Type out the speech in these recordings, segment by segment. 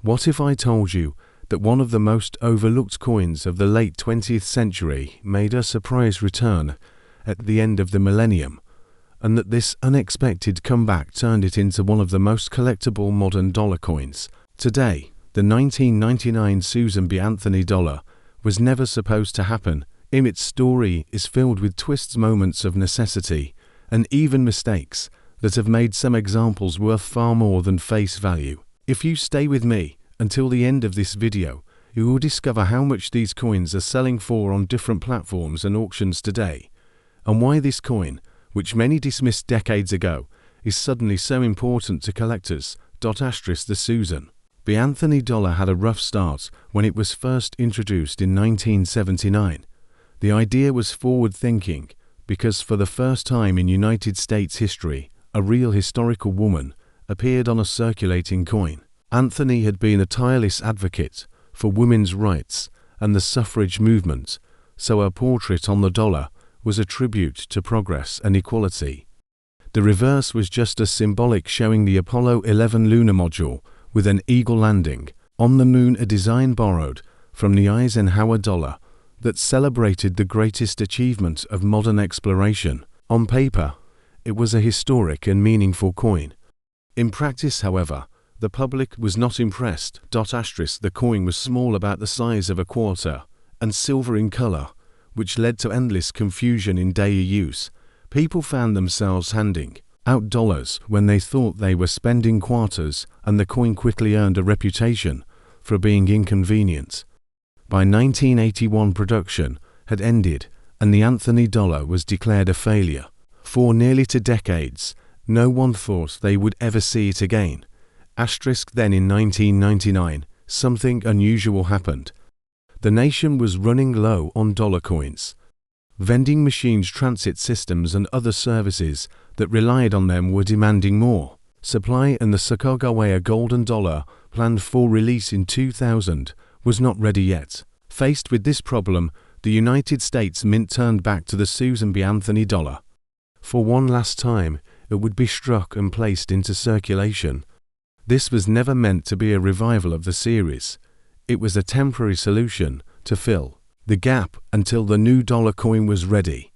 What if I told you that one of the most overlooked coins of the late 20th century made a surprise return at the end of the millennium, and that this unexpected comeback turned it into one of the most collectible modern dollar coins? Today, the 1999 Susan B. Anthony dollar was never supposed to happen. Its story is filled with twists, moments of necessity, and even mistakes that have made some examples worth far more than face value. If you stay with me until the end of this video, you will discover how much these coins are selling for on different platforms and auctions today, and why this coin, which many dismissed decades ago, is suddenly so important to collectors. The Susan B. Anthony dollar had a rough start when it was first introduced in 1979. The idea was forward-thinking because for the first time in United States history, a real historical woman appeared on a circulating coin. Anthony had been a tireless advocate for women's rights and the suffrage movement, so her portrait on the dollar was a tribute to progress and equality. The reverse was just as symbolic, showing the Apollo 11 lunar module with an eagle landing on the moon, a design borrowed from the Eisenhower dollar that celebrated the greatest achievement of modern exploration. On paper, it was a historic and meaningful coin. In practice, however, the public was not impressed. The coin was small, about the size of a quarter, and silver in color, which led to endless confusion in daily use. People found themselves handing out dollars when they thought they were spending quarters, and the coin quickly earned a reputation for being inconvenient. By 1981, production had ended, and the Anthony dollar was declared a failure. For nearly 2 decades, no one thought they would ever see it again. Then in 1999, something unusual happened. The nation was running low on dollar coins. Vending machines, transit systems, and other services that relied on them were demanding more supply, and the Sacagawea golden dollar, planned for release in 2000, was not ready yet. Faced with this problem, the United States Mint turned back to the Susan B. Anthony dollar. For one last time, it would be struck and placed into circulation. This was never meant to be a revival of the series. It was a temporary solution to fill the gap until the new dollar coin was ready.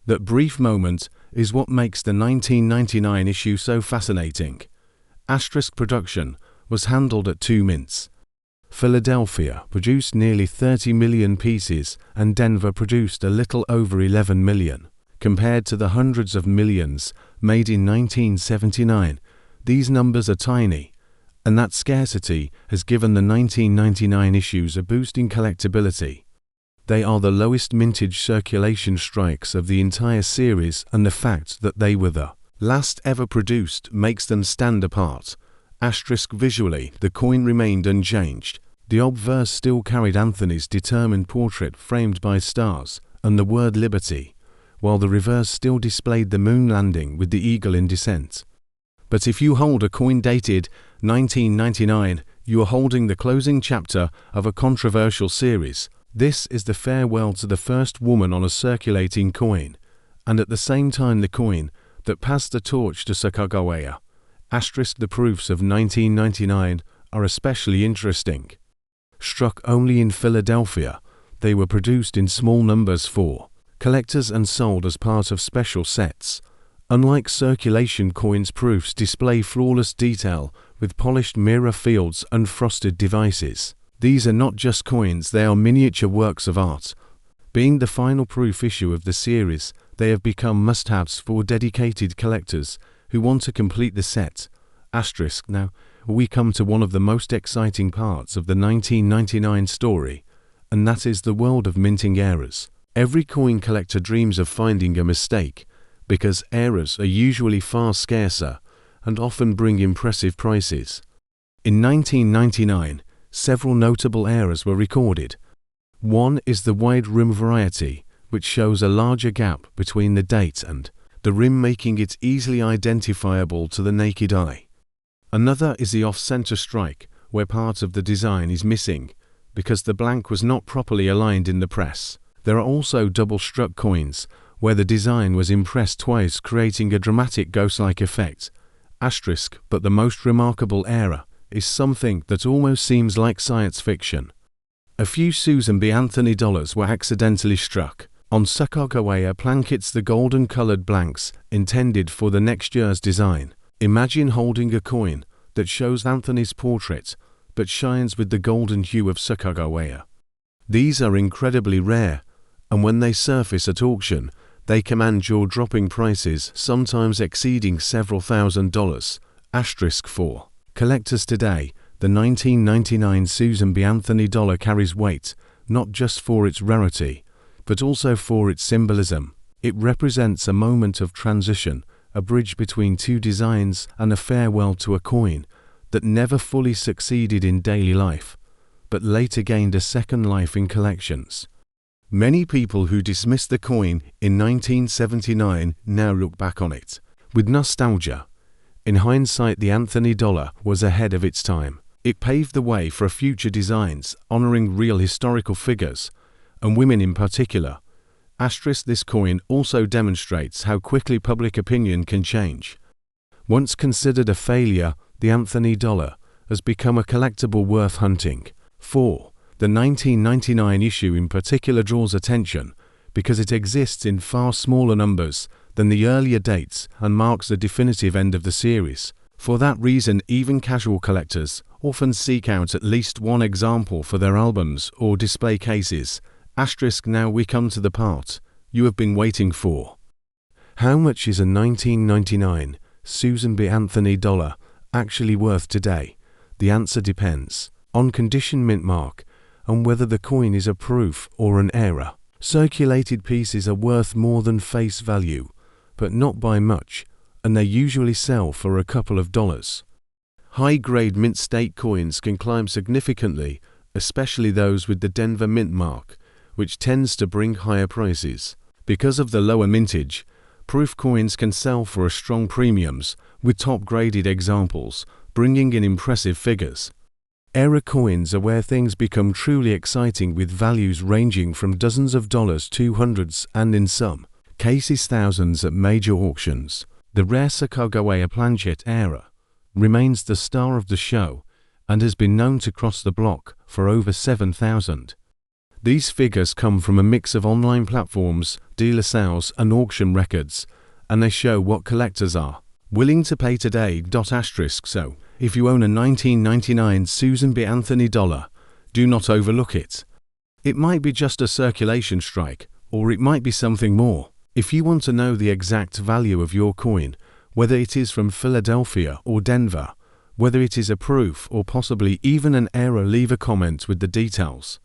That brief moment is what makes the 1999 issue so fascinating. Production was handled at 2 mints. Philadelphia produced nearly 30 million pieces, and Denver produced a little over 11 million. Compared to the hundreds of millions made in 1979, these numbers are tiny, and that scarcity has given the 1999 issues a boost in collectability. They are the lowest mintage circulation strikes of the entire series, and the fact that they were the last ever produced makes them stand apart. Visually, the coin remained unchanged. The obverse still carried Anthony's determined portrait framed by stars and the word liberty, while the reverse still displayed the moon landing with the eagle in descent. But if you hold a coin dated 1999, you are holding the closing chapter of a controversial series. This is the farewell to the first woman on a circulating coin, and at the same time the coin that passed the torch to Sacagawea. The proofs of 1999 are especially interesting. Struck only in Philadelphia, they were produced in small numbers for collectors and sold as part of special sets. Unlike circulation coins, proofs display flawless detail with polished mirror fields and frosted devices. These are not just coins, they are miniature works of art. Being the final proof issue of the series, they have become must-haves for dedicated collectors who want to complete the set. Now, we come to one of the most exciting parts of the 1999 story, and that is the world of minting errors. Every coin collector dreams of finding a mistake, because errors are usually far scarcer and often bring impressive prices. In 1999, several notable errors were recorded. One is the wide rim variety, which shows a larger gap between the date and the rim, making it easily identifiable to the naked eye. Another is the off-center strike, where part of the design is missing because the blank was not properly aligned in the press. There are also double-struck coins, where the design was impressed twice, creating a dramatic ghost-like effect. But the most remarkable error is something that almost seems like science fiction. A few Susan B. Anthony dollars were accidentally struck on Sacagawea blankets, the golden-colored blanks intended for the next year's design. Imagine holding a coin that shows Anthony's portrait but shines with the golden hue of Sacagawea. These are incredibly rare, and when they surface at auction, they command jaw-dropping prices, sometimes exceeding several $1,000s. *4. Collectors today, the 1999 Susan B. Anthony dollar carries weight, not just for its rarity, but also for its symbolism. It represents a moment of transition, a bridge between two designs, and a farewell to a coin that never fully succeeded in daily life, but later gained a second life in collections. Many people who dismissed the coin in 1979 now look back on it with nostalgia. In hindsight, the Anthony dollar was ahead of its time. It paved the way for future designs, honoring real historical figures, and women in particular. This coin also demonstrates how quickly public opinion can change. Once considered a failure, the Anthony dollar has become a collectible worth hunting. 4. The 1999 issue in particular draws attention because it exists in far smaller numbers than the earlier dates and marks the definitive end of the series. For that reason, even casual collectors often seek out at least one example for their albums or display cases. Now we come to the part you have been waiting for. How much is a 1999 Susan B. Anthony dollar actually worth today? The answer depends on condition, mint mark, and whether the coin is a proof or an error. Circulated pieces are worth more than face value, but not by much, and they usually sell for a couple of dollars. High-grade mint state coins can climb significantly, especially those with the Denver mint mark, which tends to bring higher prices. Because of the lower mintage, proof coins can sell for strong premiums, with top-graded examples bringing in impressive figures. Error coins are where things become truly exciting, with values ranging from dozens of dollars to hundreds and in some cases thousands at major auctions. The rare Sacagawea planchet era remains the star of the show and has been known to cross the block for over 7,000. These figures come from a mix of online platforms, dealer sales, and auction records, and they show what collectors are willing to pay today. So, if you own a 1999 Susan B. Anthony dollar, do not overlook it. It might be just a circulation strike, or it might be something more. If you want to know the exact value of your coin, whether it is from Philadelphia or Denver, whether it is a proof or possibly even an error, leave a comment with the details.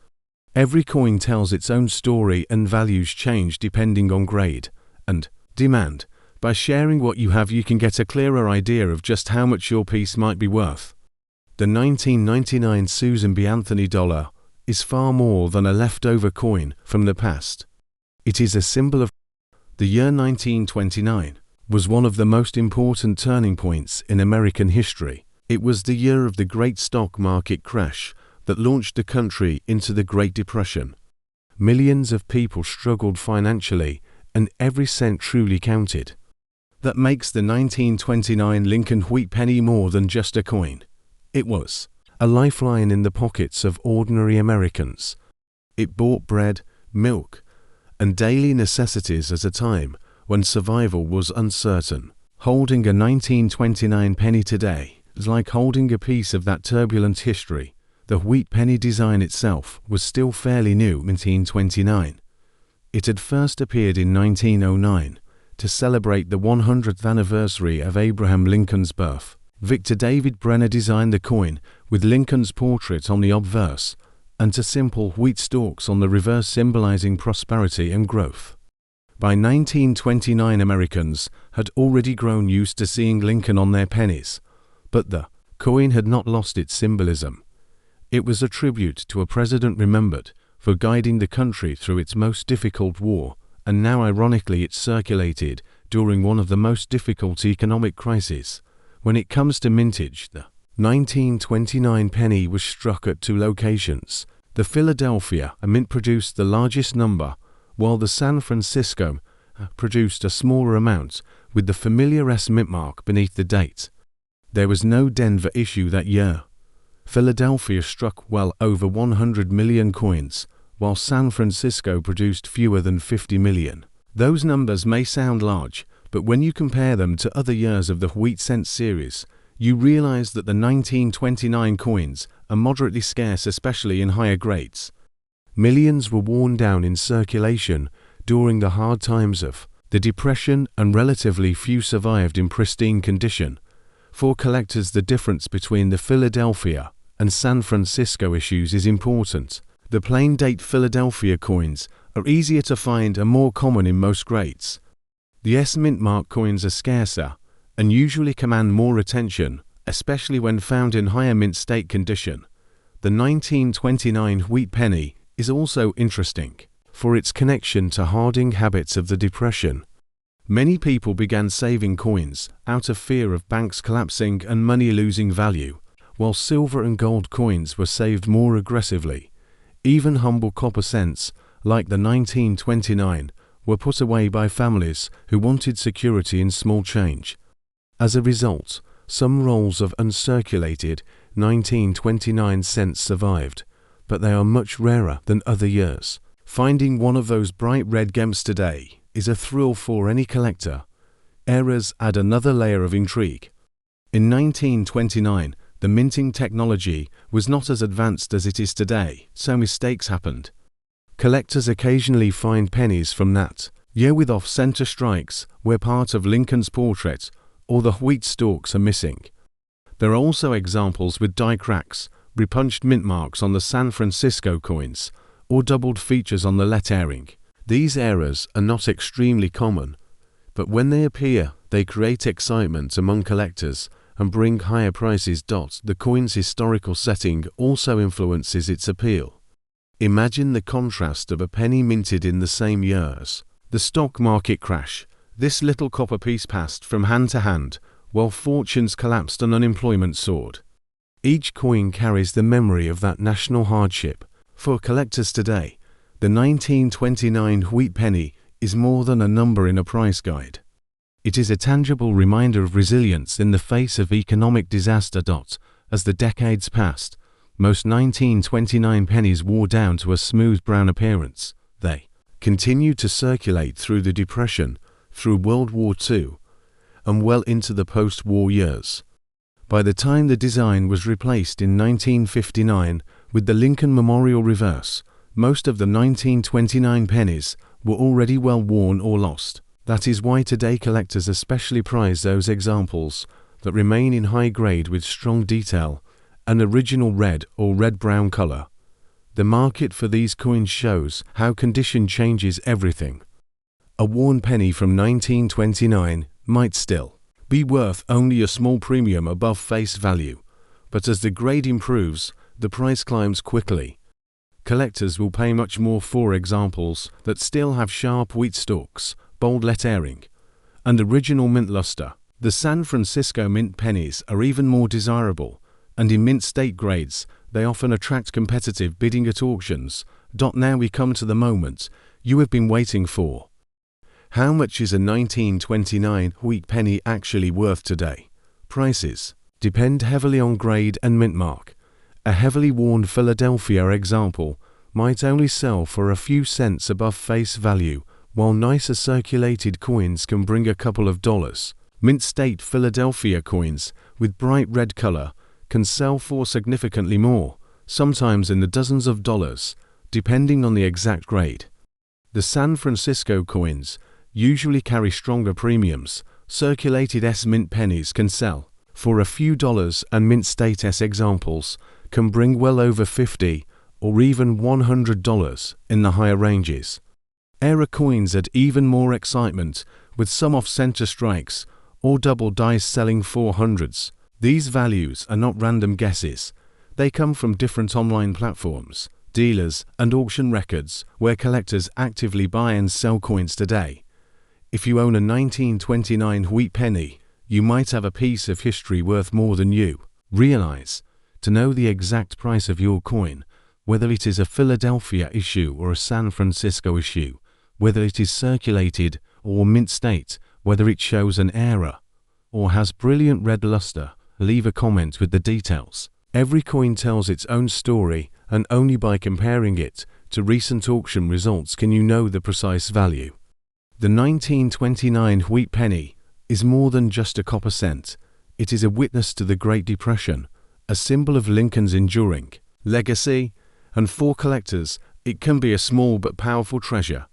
Every coin tells its own story, and values change depending on grade and demand. By sharing what you have, you can get a clearer idea of just how much your piece might be worth. The 1999 Susan B. Anthony dollar is far more than a leftover coin from the past. It is a symbol of the year 1929 was one of the most important turning points in American history. It was the year of the great stock market crash that launched the country into the Great Depression. Millions of people struggled financially, and every cent truly counted. That makes the 1929 Lincoln wheat penny more than just a coin. It was a lifeline in the pockets of ordinary Americans. It bought bread, milk, and daily necessities at a time when survival was uncertain. Holding a 1929 penny today is like holding a piece of that turbulent history. The wheat penny design itself was still fairly new in 1929. It had first appeared in 1909 to celebrate the 100th anniversary of Abraham Lincoln's birth. Victor David Brenner designed the coin with Lincoln's portrait on the obverse and to simple wheat stalks on the reverse, symbolizing prosperity and growth. By 1929, Americans had already grown used to seeing Lincoln on their pennies, but the coin had not lost its symbolism. It was a tribute to a president remembered for guiding the country through its most difficult war, and now ironically it circulated during one of the most difficult economic crises. When it comes to mintage, the 1929 penny was struck at two locations. The Philadelphia mint produced the largest number, while the San Francisco produced a smaller amount, with the familiar S mint mark beneath the date. There was no Denver issue that year. Philadelphia struck well over 100 million coins, while San Francisco produced fewer than 50 million. Those numbers may sound large, but when you compare them to other years of the wheat cent series, you realize that the 1929 coins are moderately scarce, especially in higher grades. Millions were worn down in circulation during the hard times of the Depression, and relatively few survived in pristine condition. For collectors, the difference between the Philadelphia and San Francisco issues is important. The plain date Philadelphia coins are easier to find and more common in most grades. The S mint mark coins are scarcer and usually command more attention, especially when found in higher mint state condition. The 1929 wheat penny is also interesting for its connection to hoarding habits of the Depression. Many people began saving coins out of fear of banks collapsing and money losing value, while silver and gold coins were saved more aggressively. Even humble copper cents, like the 1929, were put away by families who wanted security in small change. As a result, some rolls of uncirculated 1929 cents survived, but they are much rarer than other years. Finding one of those bright red gems today is a thrill for any collector. Errors add another layer of intrigue. In 1929, the minting technology was not as advanced as it is today, so mistakes happened. Collectors occasionally find pennies from that year with off-center strikes where part of Lincoln's portrait or the wheat stalks are missing. There are also examples with die cracks, repunched mint marks on the San Francisco coins, or doubled features on the lettering. These errors are not extremely common, but when they appear, they create excitement among collectors and bring higher prices. The coin's historical setting also influences its appeal. Imagine the contrast of a penny minted in the same years. The stock market crash. This little copper piece passed from hand to hand, while fortunes collapsed and unemployment soared. Each coin carries the memory of that national hardship. For collectors today, the 1929 wheat penny is more than a number in a price guide. It is a tangible reminder of resilience in the face of economic disaster. As the decades passed, most 1929 pennies wore down to a smooth brown appearance. They continued to circulate through the Depression, through World War II, and well into the post-war years. By the time the design was replaced in 1959 with the Lincoln Memorial reverse, most of the 1929 pennies were already well worn or lost. That is why today collectors especially prize those examples that remain in high grade with strong detail, an original red or red-brown color. The market for these coins shows how condition changes everything. A worn penny from 1929 might still be worth only a small premium above face value, but as the grade improves, the price climbs quickly. Collectors will pay much more for examples that still have sharp wheat stalks, bold lettering, and original mint luster. The San Francisco mint pennies are even more desirable, and in mint state grades, they often attract competitive bidding at auctions. Now we come to the moment you have been waiting for. How much is a 1929 wheat penny actually worth today? Prices depend heavily on grade and mint mark. A heavily worn Philadelphia example might only sell for a few cents above face value, while nicer circulated coins can bring a couple of dollars. Mint state Philadelphia coins with bright red color can sell for significantly more, sometimes in the dozens of dollars, depending on the exact grade. The San Francisco coins usually carry stronger premiums. Circulated S mint pennies can sell for a few dollars, and mint state S examples can bring well over $50 or even $100 in the higher ranges. Error coins add even more excitement, with some off-center strikes or double dice selling for hundreds. These values are not random guesses. They come from different online platforms, dealers, and auction records where collectors actively buy and sell coins today. If you own a 1929 wheat penny, you might have a piece of history worth more than you realize. To know the exact price of your coin, whether it is a Philadelphia issue or a San Francisco issue, whether it is circulated or mint state, whether it shows an error or has brilliant red luster, leave a comment with the details. Every coin tells its own story, and only by comparing it to recent auction results can you know the precise value. The 1929 wheat penny is more than just a copper cent. It is a witness to the Great Depression, a symbol of Lincoln's enduring legacy, and for collectors, it can be a small but powerful treasure.